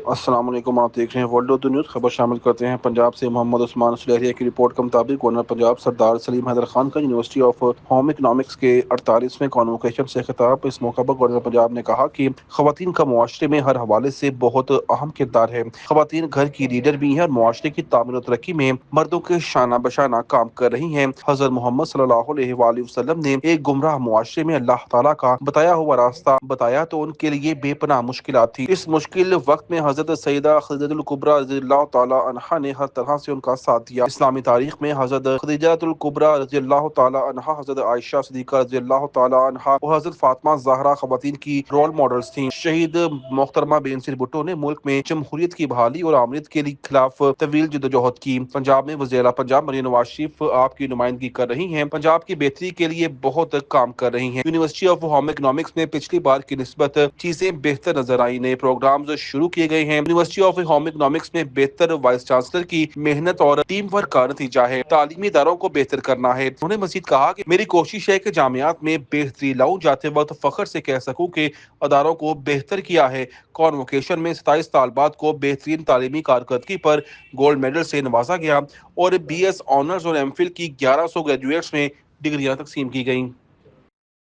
السلام علیکم، آپ دیکھ رہے ہیں ورلڈ آف دی نیوز۔ خبر شامل کرتے ہیں پنجاب سے محمد عثمان سلیریہ کی رپورٹ کے مطابق گورنر پنجاب سردار سلیم حیدر خان کا یونیورسٹی آف ہوم اکنامکس کے 48ویں کانووکیشن سے خطاب۔ اس موقع پر گورنر پنجاب نے کہا کہ خواتین کا معاشرے میں ہر حوالے سے بہت اہم کردار ہے۔ خواتین گھر کی لیڈر بھی ہیں اور معاشرے کی تعمیر و ترقی میں مردوں کے شانہ بشانہ کام کر رہی ہیں۔ حضرت محمد صلی اللہ علیہ وآلہ وسلم نے ایک گمراہ معاشرے میں اللہ تعالیٰ کا بتایا ہوا راستہ بتایا تو ان کے لیے بے پناہ مشکلات تھی۔ اس مشکل وقت میں حضرت سیدہ خدیجہ الکبریٰ رضی اللہ تعالیٰ عنہا نے ہر طرح سے ان کا ساتھ دیا۔ اسلامی تاریخ میں حضرت خدیجہ الکبریٰ رضی اللہ تعالیٰ عنہا، حضرت عائشہ صدیقہ رضی اللہ تعالیٰ عنہا اور حضرت فاطمہ زہرا خواتین کی رول ماڈلز تھیں۔ شہید محترمہ بینظیر بھٹو نے ملک میں جمہوریت کی بحالی اور آمریت کے خلاف طویل جدوجہد کی۔ پنجاب میں وزیر اعلیٰ پنجاب مریم نواز شریف آپ کی نمائندگی کر رہی ہیں، پنجاب کی بہتری کے لیے بہت کام کر رہی ہیں۔ یونیورسٹی آف ہوم اکنامکس میں پچھلی بار کی نسبت چیزیں بہتر نظر آئیں، نئے پروگرامز شروع کیے گئے ہیں۔ یونیورسٹی آف ہوم اکنامکس میں بہتر وائس چانسلر کی محنت اور ٹیم ورک کا نتیجہ ہے۔ تعلیمی اداروں کو بہتر کرنا ہے۔ انہوں نے مزید کہا کہ میری کوشش ہے کہ جامعات میں بہتری لاؤں، جاتے وقت فخر سے کہہ سکوں کہ اداروں کو بہتر کیا ہے۔ کانووکیشن میں 27 طالبات کو بہترین تعلیمی کارکردگی پر گولڈ میڈل سے نوازا گیا اور BS آنرز اور MPhil کی 1100 گریجویٹس میں ڈگریاں تقسیم کی گئیں۔